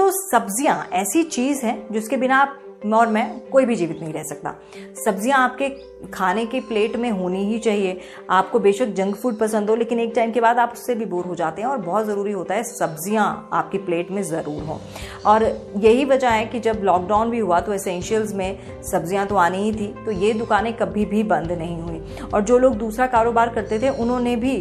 दोस्तों, सब्जियां ऐसी चीज है जिसके बिना आप और मैं कोई भी जीवित नहीं रह सकता। सब्जियां आपके खाने की प्लेट में होनी ही चाहिए। आपको बेशक जंक फूड पसंद हो, लेकिन एक टाइम के बाद आप उससे भी बोर हो जाते हैं और बहुत ज़रूरी होता है सब्जियां आपकी प्लेट में ज़रूर हों। और यही वजह है कि जब लॉकडाउन भी हुआ तो एसेंशियल्स में सब्जियां तो आनी ही थी, तो ये दुकानें कभी भी बंद नहीं हुई। और जो लोग दूसरा कारोबार करते थे उन्होंने भी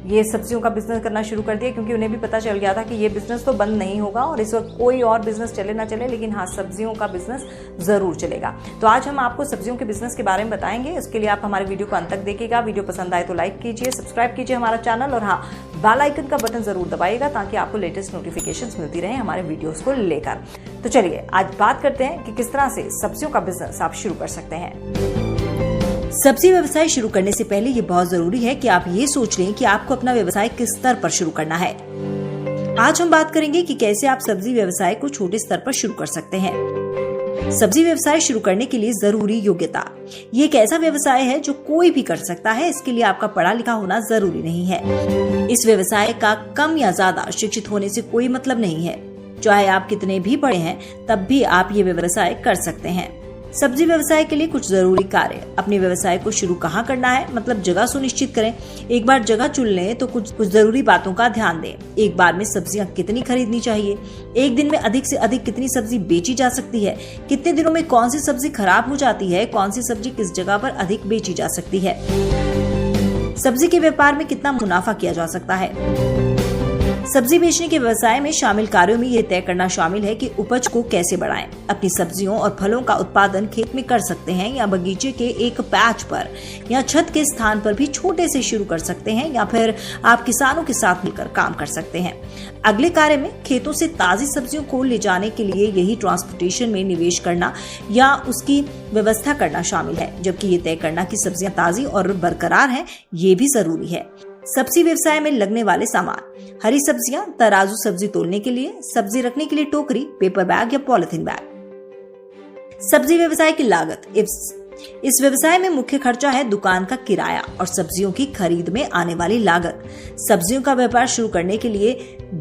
ये सब्जियों का बिजनेस करना शुरू कर दिया, क्योंकि उन्हें भी पता चल गया था कि ये बिजनेस तो बंद नहीं होगा और इस वक्त कोई और बिजनेस चले ना चले, लेकिन हाँ, सब्जियों का बिजनेस जरूर चलेगा। तो आज हम आपको सब्जियों के बिजनेस के बारे में बताएंगे। इसके लिए आप हमारे वीडियो को अंत तक देखिएगा। वीडियो पसंद आए तो लाइक कीजिए, सब्सक्राइब कीजिए हमारा चैनल, और हाँ, बेल आइकन का बटन जरूर दबाइएगा ताकि आपको लेटेस्ट नोटिफिकेशंस मिलती रहे हमारे वीडियोस को लेकर। तो चलिए आज बात करते हैं कि किस तरह से सब्जियों का बिजनेस आप शुरू कर सकते हैं। सब्जी व्यवसाय शुरू करने से पहले ये बहुत जरूरी है कि आप ये सोच लें कि आपको अपना व्यवसाय किस स्तर पर शुरू करना है। आज हम बात करेंगे कि कैसे आप सब्जी व्यवसाय को छोटे स्तर पर शुरू कर सकते हैं। सब्जी व्यवसाय शुरू करने के लिए जरूरी योग्यता। ये एक ऐसा व्यवसाय है जो कोई भी कर सकता है। इसके लिए आपका पढ़ा लिखा होना जरूरी नहीं है। इस व्यवसाय का कम या ज्यादा शिक्षित होने से कोई मतलब नहीं है। चाहे आप कितने भी पढ़े हैं, तब भी आप ये व्यवसाय कर सकते हैं। सब्जी व्यवसाय के लिए कुछ जरूरी कार्य। अपने व्यवसाय को शुरू कहाँ करना है, मतलब जगह सुनिश्चित करें। एक बार जगह चुन लें तो कुछ जरूरी बातों का ध्यान दें। एक बार में सब्जियां कितनी खरीदनी चाहिए, एक दिन में अधिक से अधिक कितनी सब्जी बेची जा सकती है, कितने दिनों में कौन सी सब्जी खराब हो जाती है, कौन सी सब्जी किस जगह पर अधिक बेची जा सकती है, सब्जी के व्यापार में कितना मुनाफा किया जा सकता है। सब्जी बेचने के व्यवसाय में शामिल कार्यों में ये तय करना शामिल है कि उपज को कैसे बढ़ाएं। अपनी सब्जियों और फलों का उत्पादन खेत में कर सकते हैं या बगीचे के एक पैच पर या छत के स्थान पर भी छोटे से शुरू कर सकते हैं, या फिर आप किसानों के साथ मिलकर काम कर सकते हैं। अगले कार्य में खेतों से ताजी सब्जियों को ले जाने के लिए यही ट्रांसपोर्टेशन में निवेश करना या उसकी व्यवस्था करना शामिल है, जबकि ये तय करना कि सब्जियां ताजी और बरकरार हैं, ये भी जरूरी है। सब्जी व्यवसाय में लगने वाले सामान: हरी सब्जियां, तराजू सब्जी तोलने के लिए, सब्जी रखने के लिए टोकरी, पेपर बैग या पॉलिथीन बैग। सब्जी व्यवसाय की लागत। इस व्यवसाय में मुख्य खर्चा है दुकान का किराया और सब्जियों की खरीद में आने वाली लागत। सब्जियों का व्यापार शुरू करने के लिए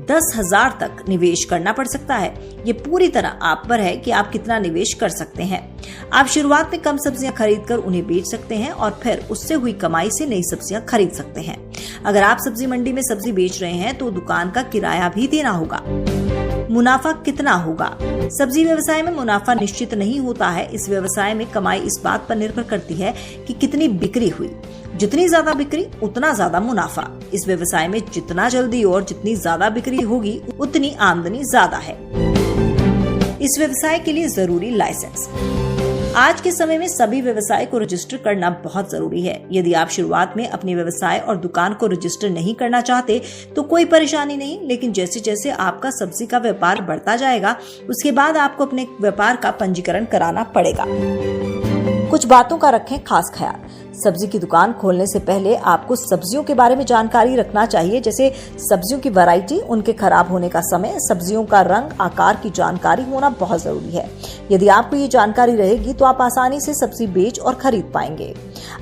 10,000 तक निवेश करना पड़ सकता है। ये पूरी तरह आप पर है कि आप कितना निवेश कर सकते हैं। आप शुरुआत में कम सब्जियां खरीदकर उन्हें बेच सकते हैं और फिर उससे हुई कमाई से नई सब्जियां खरीद सकते हैं। अगर आप सब्जी मंडी में सब्जी बेच रहे हैं तो दुकान का किराया भी देना होगा। मुनाफा कितना होगा? सब्जी व्यवसाय में मुनाफा निश्चित नहीं होता है। इस व्यवसाय में कमाई इस बात पर निर्भर करती है कि कितनी बिक्री हुई। जितनी ज्यादा बिक्री उतना ज्यादा मुनाफा। इस व्यवसाय में जितना जल्दी और जितनी ज्यादा बिक्री होगी उतनी आमदनी ज्यादा है। इस व्यवसाय के लिए जरूरी लाइसेंस। आज के समय में सभी व्यवसाय को रजिस्टर करना बहुत जरूरी है। यदि आप शुरुआत में अपने व्यवसाय और दुकान को रजिस्टर नहीं करना चाहते तो कोई परेशानी नहीं, लेकिन जैसे जैसे आपका सब्जी का व्यापार बढ़ता जाएगा उसके बाद आपको अपने व्यापार का पंजीकरण कराना पड़ेगा। कुछ बातों का रखें खास ख्याल। सब्जी की दुकान खोलने से पहले आपको सब्जियों के बारे में जानकारी रखना चाहिए, जैसे सब्जियों की वैरायटी, उनके खराब होने का समय, सब्जियों का रंग, आकार की जानकारी होना बहुत जरूरी है। यदि आपको ये जानकारी रहेगी तो आप आसानी से सब्जी बेच और खरीद पाएंगे।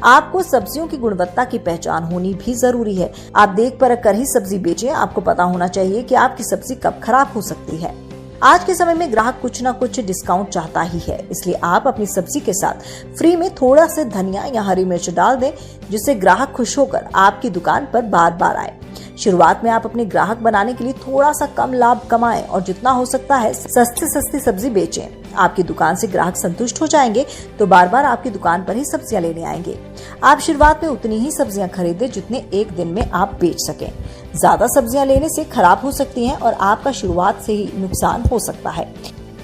आपको सब्जियों की गुणवत्ता की पहचान होनी भी जरूरी है। आप देख परख कर ही सब्जी बेचें। आपको पता होना चाहिए कि आपकी सब्जी कब खराब हो सकती है। आज के समय में ग्राहक कुछ न कुछ डिस्काउंट चाहता ही है, इसलिए आप अपनी सब्जी के साथ फ्री में थोड़ा सा धनिया या हरी मिर्च डाल दें, जिससे ग्राहक खुश होकर आपकी दुकान पर बार बार आए। शुरुआत में आप अपने ग्राहक बनाने के लिए थोड़ा सा कम लाभ कमाएं और जितना हो सकता है सस्ती सब्जी बेचें। आपकी दुकान से ग्राहक संतुष्ट हो जाएंगे तो बार बार आपकी दुकान पर ही सब्जियां लेने आएंगे। आप शुरुआत में उतनी ही सब्जियां खरीदें जितने एक दिन में आप बेच सकें। ज्यादा सब्जियां लेने से खराब हो सकती हैं और आपका शुरुआत से ही नुकसान हो सकता है।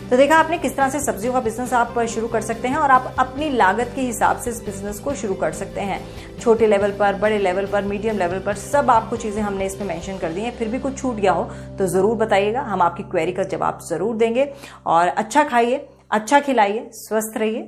तो देखा आपने किस तरह से सब्जियों का बिजनेस आप शुरू कर सकते हैं और आप अपनी लागत के हिसाब से इस बिजनेस को शुरू कर सकते हैं। छोटे लेवल पर, बड़े लेवल पर, मीडियम लेवल पर, सब आपको चीजें हमने इसमें मेंशन कर दी हैं। फिर भी कुछ छूट गया हो तो जरूर बताइएगा, हम आपकी क्वेरी का जवाब जरूर देंगे। और अच्छा खाइए, अच्छा खिलाइए, स्वस्थ रहिए।